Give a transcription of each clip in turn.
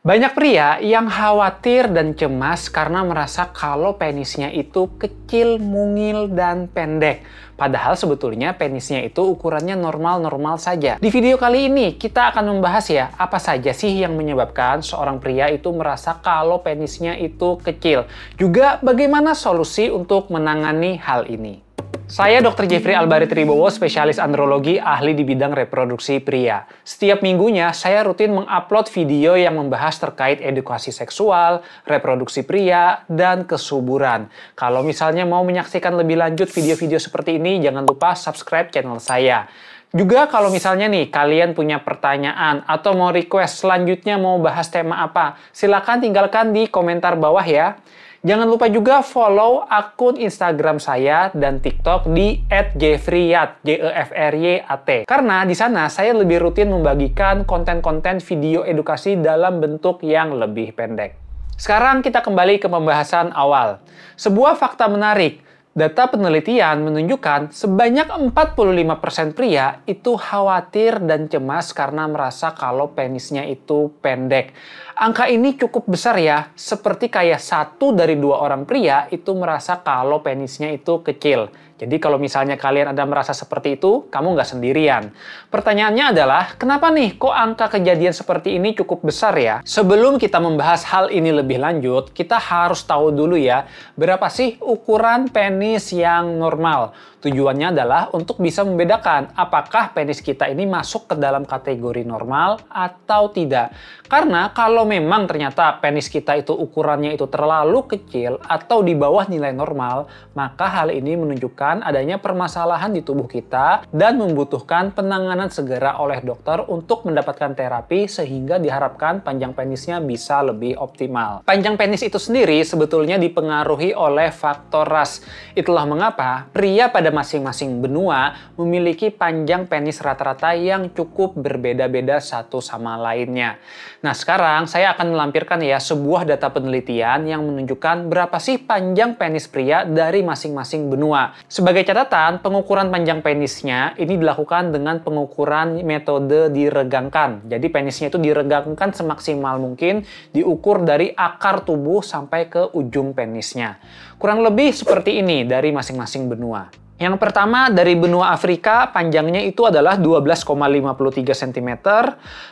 Banyak pria yang khawatir dan cemas karena merasa kalau penisnya itu kecil, mungil, dan pendek. Padahal sebetulnya penisnya itu ukurannya normal-normal saja. Di video kali ini kita akan membahas ya, apa saja sih yang menyebabkan seorang pria itu merasa kalau penisnya itu kecil. Juga bagaimana solusi untuk menangani hal ini. Saya Dr. Jeffrey Albari Tribowo, spesialis andrologi, ahli di bidang reproduksi pria. Setiap minggunya, saya rutin mengupload video yang membahas terkait edukasi seksual, reproduksi pria, dan kesuburan. Kalau misalnya mau menyaksikan lebih lanjut video-video seperti ini, jangan lupa subscribe channel saya. Juga kalau misalnya nih, kalian punya pertanyaan atau mau request selanjutnya mau bahas tema apa, silakan tinggalkan di komentar bawah ya. Jangan lupa juga follow akun Instagram saya dan TikTok di @jeffreyat, Jefryat. Karena di sana saya lebih rutin membagikan konten-konten video edukasi dalam bentuk yang lebih pendek. Sekarang kita kembali ke pembahasan awal. Sebuah fakta menarik. Data penelitian menunjukkan sebanyak 45% pria itu khawatir dan cemas karena merasa kalau penisnya itu pendek. Angka ini cukup besar ya, seperti kayak 1 dari 2 orang pria itu merasa kalau penisnya itu kecil. Jadi kalau misalnya kalian ada merasa seperti itu, kamu nggak sendirian. Pertanyaannya adalah, kenapa nih kok angka kejadian seperti ini cukup besar ya? Sebelum kita membahas hal ini lebih lanjut, kita harus tahu dulu ya, berapa sih ukuran penis yang normal? Tujuannya adalah untuk bisa membedakan apakah penis kita ini masuk ke dalam kategori normal atau tidak. Karena kalau memang ternyata penis kita itu ukurannya itu terlalu kecil atau di bawah nilai normal, maka hal ini menunjukkan adanya permasalahan di tubuh kita dan membutuhkan penanganan segera oleh dokter untuk mendapatkan terapi sehingga diharapkan panjang penisnya bisa lebih optimal. Panjang penis itu sendiri sebetulnya dipengaruhi oleh faktor ras. Itulah mengapa pria pada masing-masing benua memiliki panjang penis rata-rata yang cukup berbeda-beda satu sama lainnya. Nah, sekarang saya akan melampirkan ya sebuah data penelitian yang menunjukkan berapa sih panjang penis pria dari masing-masing benua. Sebagai catatan, pengukuran panjang penisnya ini dilakukan dengan pengukuran metode diregangkan. Jadi penisnya itu diregangkan semaksimal mungkin, diukur dari akar tubuh sampai ke ujung penisnya. Kurang lebih seperti ini dari masing-masing benua. Yang pertama dari benua Afrika panjangnya itu adalah 12,53 cm,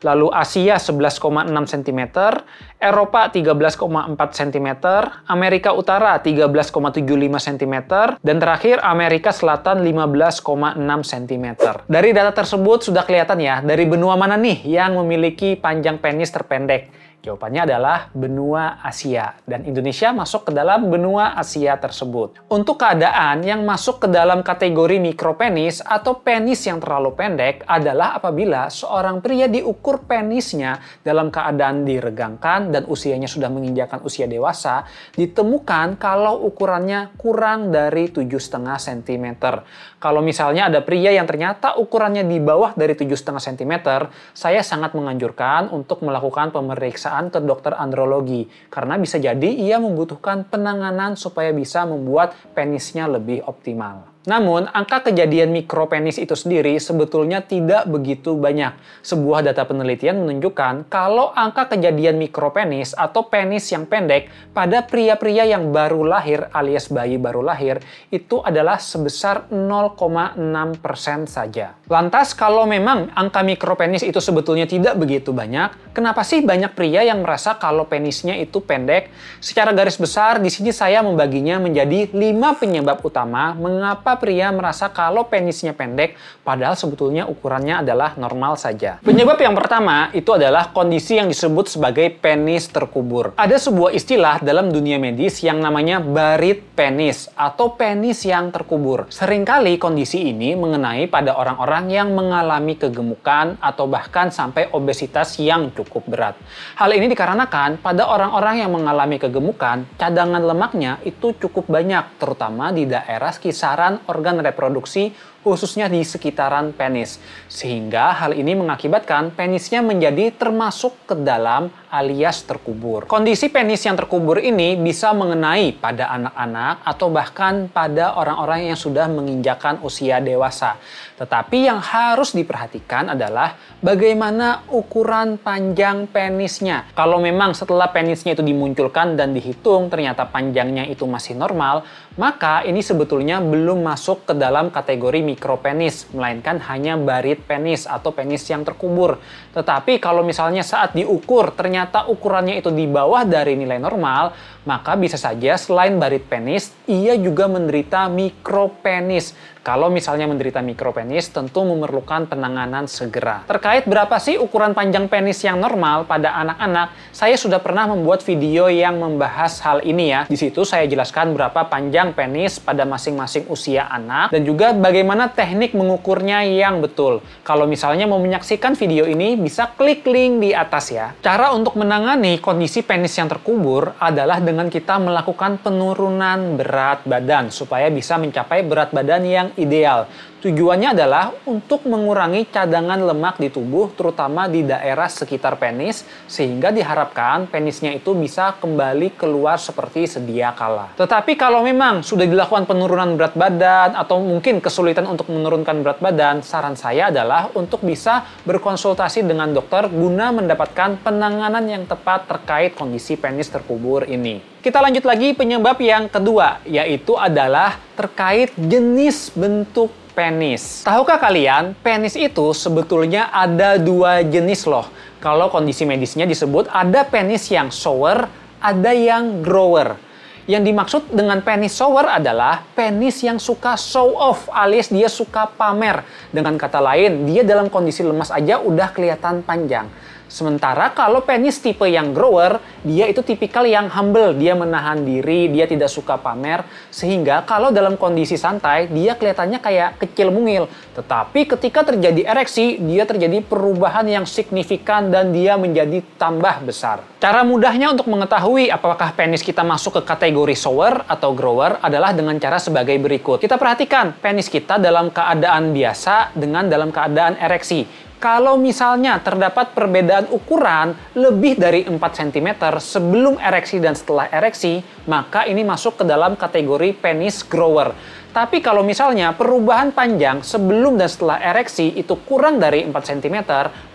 lalu Asia 11,6 cm, Eropa 13,4 cm, Amerika Utara 13,75 cm, dan terakhir Amerika Selatan 15,6 cm. Dari data tersebut sudah kelihatan ya, dari benua mana nih yang memiliki panjang penis terpendek? Jawabannya adalah benua Asia, dan Indonesia masuk ke dalam benua Asia tersebut. Untuk keadaan yang masuk ke dalam kategori mikropenis atau penis yang terlalu pendek adalah apabila seorang pria diukur penisnya dalam keadaan diregangkan dan usianya sudah menginjakkan usia dewasa, ditemukan kalau ukurannya kurang dari 7,5 cm. Kalau misalnya ada pria yang ternyata ukurannya di bawah dari 7,5 cm, saya sangat menganjurkan untuk melakukan pemeriksaan ke dokter andrologi, karena bisa jadi ia membutuhkan penanganan supaya bisa membuat penisnya lebih optimal. Namun, angka kejadian mikropenis itu sendiri sebetulnya tidak begitu banyak. Sebuah data penelitian menunjukkan kalau angka kejadian mikropenis atau penis yang pendek pada pria-pria yang baru lahir alias bayi baru lahir itu adalah sebesar 0,6% saja. Lantas, kalau memang angka mikropenis itu sebetulnya tidak begitu banyak, kenapa sih banyak pria yang merasa kalau penisnya itu pendek? Secara garis besar, di sini saya membaginya menjadi 5 penyebab utama mengapa pria merasa kalau penisnya pendek, padahal sebetulnya ukurannya adalah normal saja. Penyebab yang pertama itu adalah kondisi yang disebut sebagai penis terkubur. Ada sebuah istilah dalam dunia medis yang namanya buried penis atau penis yang terkubur. Seringkali kondisi ini mengenai pada orang-orang yang mengalami kegemukan atau bahkan sampai obesitas yang cukup berat. Hal ini dikarenakan pada orang-orang yang mengalami kegemukan, cadangan lemaknya itu cukup banyak, terutama di daerah kisaran organ reproduksi khususnya di sekitaran penis. Sehingga hal ini mengakibatkan penisnya menjadi termasuk ke dalam alias terkubur. Kondisi penis yang terkubur ini bisa mengenai pada anak-anak atau bahkan pada orang-orang yang sudah menginjakan usia dewasa. Tetapi yang harus diperhatikan adalah bagaimana ukuran panjang penisnya. Kalau memang setelah penisnya itu dimunculkan dan dihitung ternyata panjangnya itu masih normal, maka ini sebetulnya belum masuk ke dalam kategori mikropenis, melainkan hanya barit penis atau penis yang terkubur. Tetapi kalau misalnya saat diukur ternyata ukurannya itu di bawah dari nilai normal, maka bisa saja selain barit penis, ia juga menderita mikropenis. Kalau misalnya menderita mikropenis, tentu memerlukan penanganan segera. Terkait berapa sih ukuran panjang penis yang normal pada anak-anak, saya sudah pernah membuat video yang membahas hal ini ya. Di situ saya jelaskan berapa panjang penis pada masing-masing usia anak, dan juga bagaimana teknik mengukurnya yang betul. Kalau misalnya mau menyaksikan video ini, bisa klik link di atas ya. Cara untuk menangani kondisi penis yang terkubur adalah dengan kita melakukan penurunan berat badan, supaya bisa mencapai berat badan yang ideal. Tujuannya adalah untuk mengurangi cadangan lemak di tubuh, terutama di daerah sekitar penis, sehingga diharapkan penisnya itu bisa kembali keluar seperti sedia kala. Tetapi kalau memang sudah dilakukan penurunan berat badan, atau mungkin kesulitan untuk menurunkan berat badan, saran saya adalah untuk bisa berkonsultasi dengan dokter guna mendapatkan penanganan yang tepat terkait kondisi penis terkubur ini. Kita lanjut lagi penyebab yang kedua, yaitu adalah terkait jenis bentuk penis. Tahukah kalian, penis itu sebetulnya ada dua jenis loh. Kalau kondisi medisnya disebut ada penis yang shower, ada yang grower. Yang dimaksud dengan penis shower adalah penis yang suka show off, alias dia suka pamer. Dengan kata lain, dia dalam kondisi lemas aja udah kelihatan panjang. Sementara kalau penis tipe yang grower, dia itu tipikal yang humble, dia menahan diri, dia tidak suka pamer, sehingga kalau dalam kondisi santai, dia kelihatannya kayak kecil mungil. Tetapi ketika terjadi ereksi, dia terjadi perubahan yang signifikan dan dia menjadi tambah besar. Cara mudahnya untuk mengetahui apakah penis kita masuk ke kategori shower atau grower adalah dengan cara sebagai berikut. Kita perhatikan penis kita dalam keadaan biasa dengan dalam keadaan ereksi. Kalau misalnya terdapat perbedaan ukuran lebih dari 4 cm sebelum ereksi dan setelah ereksi, maka ini masuk ke dalam kategori penis grower. Tapi kalau misalnya perubahan panjang sebelum dan setelah ereksi itu kurang dari 4 cm,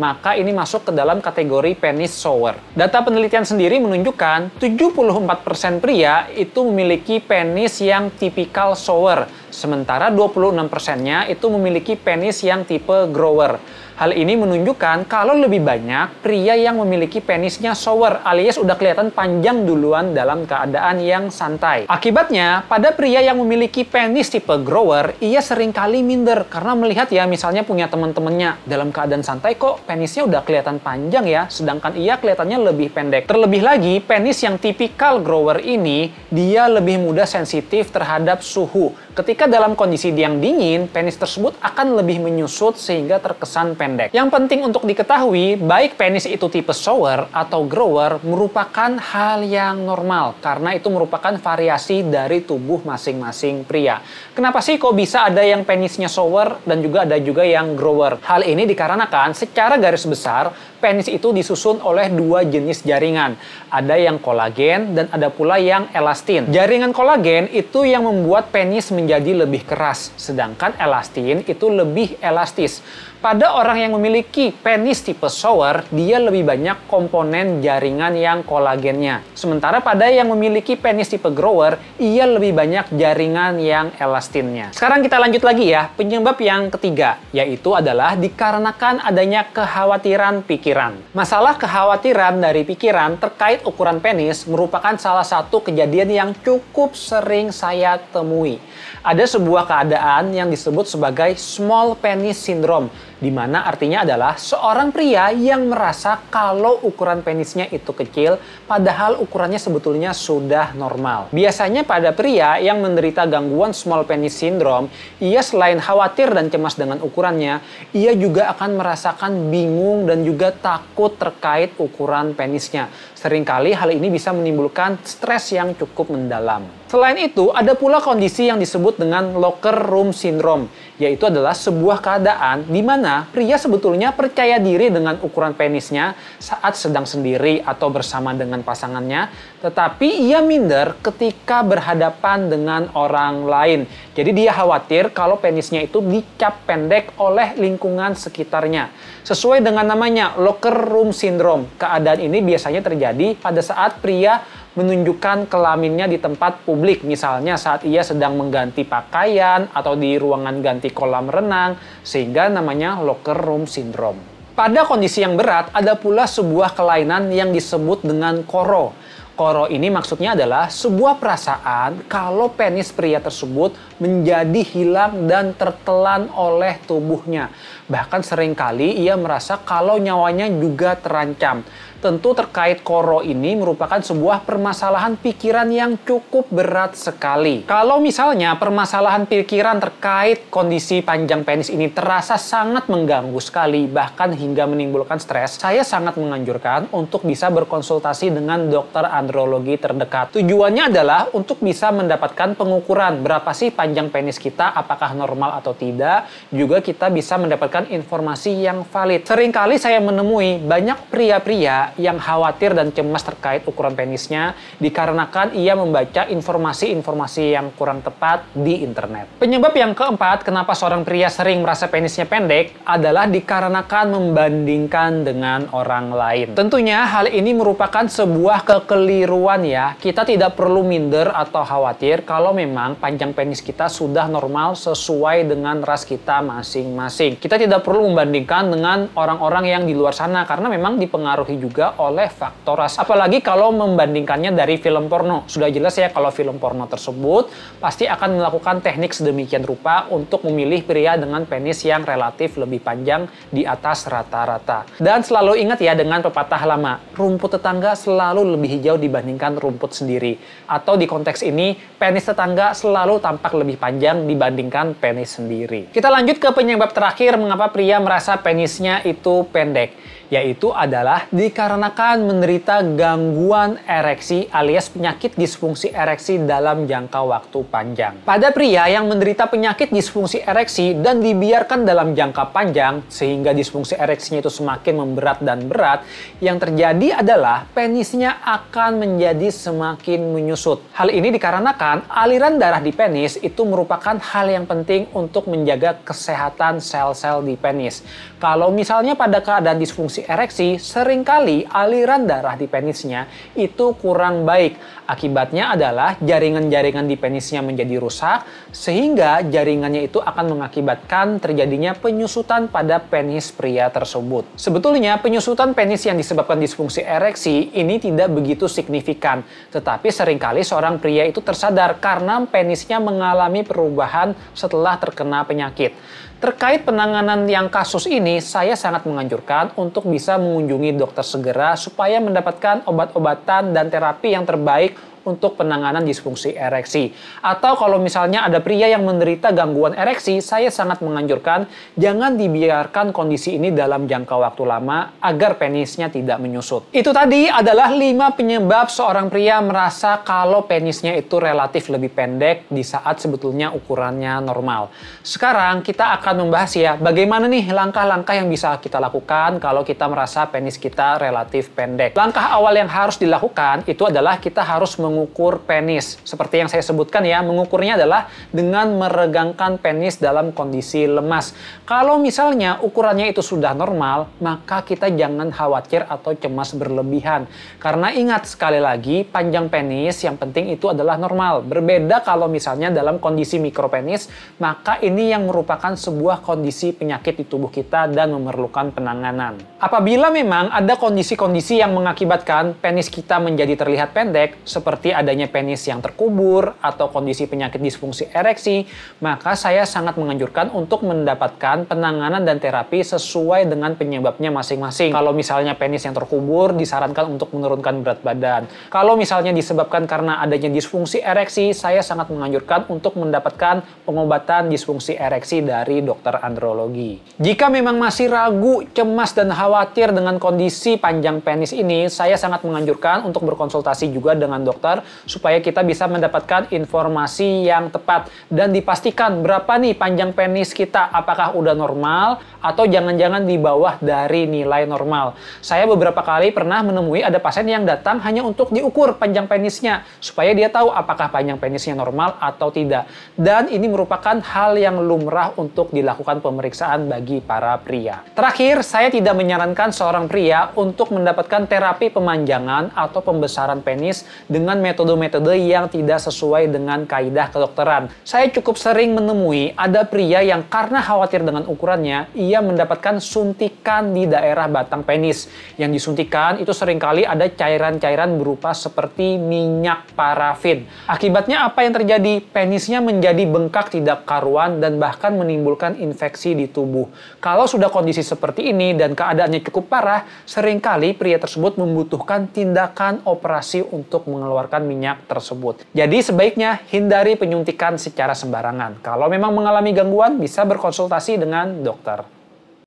maka ini masuk ke dalam kategori penis shower. Data penelitian sendiri menunjukkan 74% pria itu memiliki penis yang tipikal shower, sementara 26%-nya itu memiliki penis yang tipe grower. Hal ini menunjukkan kalau lebih banyak pria yang memiliki penisnya shower alias udah kelihatan panjang duluan dalam keadaan yang santai. Akibatnya, pada pria yang memiliki penis tipe grower, ia seringkali minder karena melihat ya misalnya punya teman-temannya dalam keadaan santai kok penisnya udah kelihatan panjang ya, sedangkan ia kelihatannya lebih pendek. Terlebih lagi, penis yang tipikal grower ini, dia lebih mudah sensitif terhadap suhu. Ketika dalam kondisi yang dingin, penis tersebut akan lebih menyusut sehingga terkesan pendek. Yang penting untuk diketahui, baik penis itu tipe shower atau grower merupakan hal yang normal karena itu merupakan variasi dari tubuh masing-masing pria. Kenapa sih kok bisa ada yang penisnya shower dan juga ada juga yang grower? Hal ini dikarenakan secara garis besar penis itu disusun oleh dua jenis jaringan. Ada yang kolagen dan ada pula yang elastin. Jaringan kolagen itu yang membuat penis menjadi lebih keras, sedangkan elastin itu lebih elastis. Pada orang yang memiliki penis tipe shower, dia lebih banyak komponen jaringan yang kolagennya. Sementara pada yang memiliki penis tipe grower, ia lebih banyak jaringan yang elastinnya. Sekarang kita lanjut lagi ya, penyebab yang ketiga, yaitu adalah dikarenakan adanya kekhawatiran pikiran. Masalah kekhawatiran dari pikiran terkait ukuran penis merupakan salah satu kejadian yang cukup sering saya temui. Ada sebuah keadaan yang disebut sebagai small penis syndrome. di mana artinya adalah seorang pria yang merasa kalau ukuran penisnya itu kecil, padahal ukurannya sebetulnya sudah normal. Biasanya pada pria yang menderita gangguan small penis syndrome, ia selain khawatir dan cemas dengan ukurannya, ia juga akan merasakan bingung dan juga takut terkait ukuran penisnya. Seringkali hal ini bisa menimbulkan stres yang cukup mendalam. Selain itu, ada pula kondisi yang disebut dengan locker room syndrome, yaitu adalah sebuah keadaan di mana pria sebetulnya percaya diri dengan ukuran penisnya saat sedang sendiri atau bersama dengan pasangannya, tetapi ia minder ketika berhadapan dengan orang lain. Jadi dia khawatir kalau penisnya itu dicap pendek oleh lingkungan sekitarnya. Sesuai dengan namanya, locker room syndrome. Keadaan ini biasanya terjadi pada saat pria menunjukkan kelaminnya di tempat publik, misalnya saat ia sedang mengganti pakaian atau di ruangan ganti kolam renang, sehingga namanya locker room syndrome. Pada kondisi yang berat, ada pula sebuah kelainan yang disebut dengan koro. Koro ini maksudnya adalah sebuah perasaan kalau penis pria tersebut menjadi hilang dan tertelan oleh tubuhnya. Bahkan seringkali ia merasa kalau nyawanya juga terancam. Tentu terkait koro ini merupakan sebuah permasalahan pikiran yang cukup berat sekali. Kalau misalnya permasalahan pikiran terkait kondisi panjang penis ini terasa sangat mengganggu sekali, bahkan hingga menimbulkan stres, saya sangat menganjurkan untuk bisa berkonsultasi dengan dokter andrologi terdekat. Tujuannya adalah untuk bisa mendapatkan pengukuran berapa sih panjang penis kita, apakah normal atau tidak, juga kita bisa mendapatkan informasi yang valid. Seringkali saya menemui banyak pria-pria yang khawatir dan cemas terkait ukuran penisnya dikarenakan ia membaca informasi-informasi yang kurang tepat di internet. Penyebab yang keempat kenapa seorang pria sering merasa penisnya pendek adalah dikarenakan membandingkan dengan orang lain. Tentunya hal ini merupakan sebuah kekeliruan ya. Kita tidak perlu minder atau khawatir kalau memang panjang penis kita sudah normal sesuai dengan ras kita masing-masing. Kita tidak perlu membandingkan dengan orang-orang yang di luar sana karena memang dipengaruhi juga oleh faktor ras. Apalagi kalau membandingkannya dari film porno. Sudah jelas ya kalau film porno tersebut pasti akan melakukan teknik sedemikian rupa untuk memilih pria dengan penis yang relatif lebih panjang di atas rata-rata. Dan selalu ingat ya dengan pepatah lama, rumput tetangga selalu lebih hijau dibandingkan rumput sendiri. Atau di konteks ini, penis tetangga selalu tampak lebih panjang dibandingkan penis sendiri. Kita lanjut ke penyebab terakhir mengapa pria merasa penisnya itu pendek, yaitu adalah dikarenakan menderita gangguan ereksi alias penyakit disfungsi ereksi dalam jangka waktu panjang. Pada pria yang menderita penyakit disfungsi ereksi dan dibiarkan dalam jangka panjang sehingga disfungsi ereksinya itu semakin memberat dan berat, yang terjadi adalah penisnya akan menjadi semakin menyusut. Hal ini dikarenakan aliran darah di penis itu merupakan hal yang penting untuk menjaga kesehatan sel-sel di penis. Kalau misalnya pada keadaan disfungsi ereksi, seringkali aliran darah di penisnya itu kurang baik. Akibatnya adalah jaringan-jaringan di penisnya menjadi rusak, sehingga jaringannya itu akan mengakibatkan terjadinya penyusutan pada penis pria tersebut. Sebetulnya penyusutan penis yang disebabkan disfungsi ereksi ini tidak begitu signifikan, tetapi seringkali seorang pria itu tersadar karena penisnya mengalami perubahan setelah terkena penyakit. Terkait penanganan yang kasus ini, saya sangat menganjurkan untuk bisa mengunjungi dokter segera supaya mendapatkan obat-obatan dan terapi yang terbaik untuk penanganan disfungsi ereksi. Atau kalau misalnya ada pria yang menderita gangguan ereksi, saya sangat menganjurkan jangan dibiarkan kondisi ini dalam jangka waktu lama agar penisnya tidak menyusut. Itu tadi adalah 5 penyebab seorang pria merasa kalau penisnya itu relatif lebih pendek di saat sebetulnya ukurannya normal. Sekarang kita akan membahas ya bagaimana nih langkah-langkah yang bisa kita lakukan kalau kita merasa penis kita relatif pendek. Langkah awal yang harus dilakukan itu adalah kita harus mengukur penis. Seperti yang saya sebutkan ya, mengukurnya adalah dengan meregangkan penis dalam kondisi lemas. Kalau misalnya ukurannya itu sudah normal, maka kita jangan khawatir atau cemas berlebihan. Karena ingat sekali lagi, panjang penis yang penting itu adalah normal. Berbeda kalau misalnya dalam kondisi mikropenis, maka ini yang merupakan sebuah kondisi penyakit di tubuh kita dan memerlukan penanganan. Apabila memang ada kondisi-kondisi yang mengakibatkan penis kita menjadi terlihat pendek, seperti seperti adanya penis yang terkubur atau kondisi penyakit disfungsi ereksi, maka saya sangat menganjurkan untuk mendapatkan penanganan dan terapi sesuai dengan penyebabnya masing-masing. Kalau misalnya penis yang terkubur, disarankan untuk menurunkan berat badan. Kalau misalnya disebabkan karena adanya disfungsi ereksi, saya sangat menganjurkan untuk mendapatkan pengobatan disfungsi ereksi dari dokter andrologi. Jika memang masih ragu, cemas, dan khawatir dengan kondisi panjang penis ini, saya sangat menganjurkan untuk berkonsultasi juga dengan dokter supaya kita bisa mendapatkan informasi yang tepat dan dipastikan berapa nih panjang penis kita, apakah udah normal atau jangan-jangan di bawah dari nilai normal. Saya beberapa kali pernah menemui ada pasien yang datang hanya untuk diukur panjang penisnya supaya dia tahu apakah panjang penisnya normal atau tidak. Dan ini merupakan hal yang lumrah untuk dilakukan pemeriksaan bagi para pria. Terakhir, saya tidak menyarankan seorang pria untuk mendapatkan terapi pemanjangan atau pembesaran penis dengan metode-metode yang tidak sesuai dengan kaidah kedokteran. Saya cukup sering menemui ada pria yang karena khawatir dengan ukurannya, ia mendapatkan suntikan di daerah batang penis. Yang disuntikan itu seringkali ada cairan-cairan berupa seperti minyak parafin. Akibatnya apa yang terjadi? Penisnya menjadi bengkak tidak karuan dan bahkan menimbulkan infeksi di tubuh. Kalau sudah kondisi seperti ini dan keadaannya cukup parah, seringkali pria tersebut membutuhkan tindakan operasi untuk mengeluarkan minyak tersebut. Jadi sebaiknya hindari penyuntikan secara sembarangan. Kalau memang mengalami gangguan, bisa berkonsultasi dengan dokter.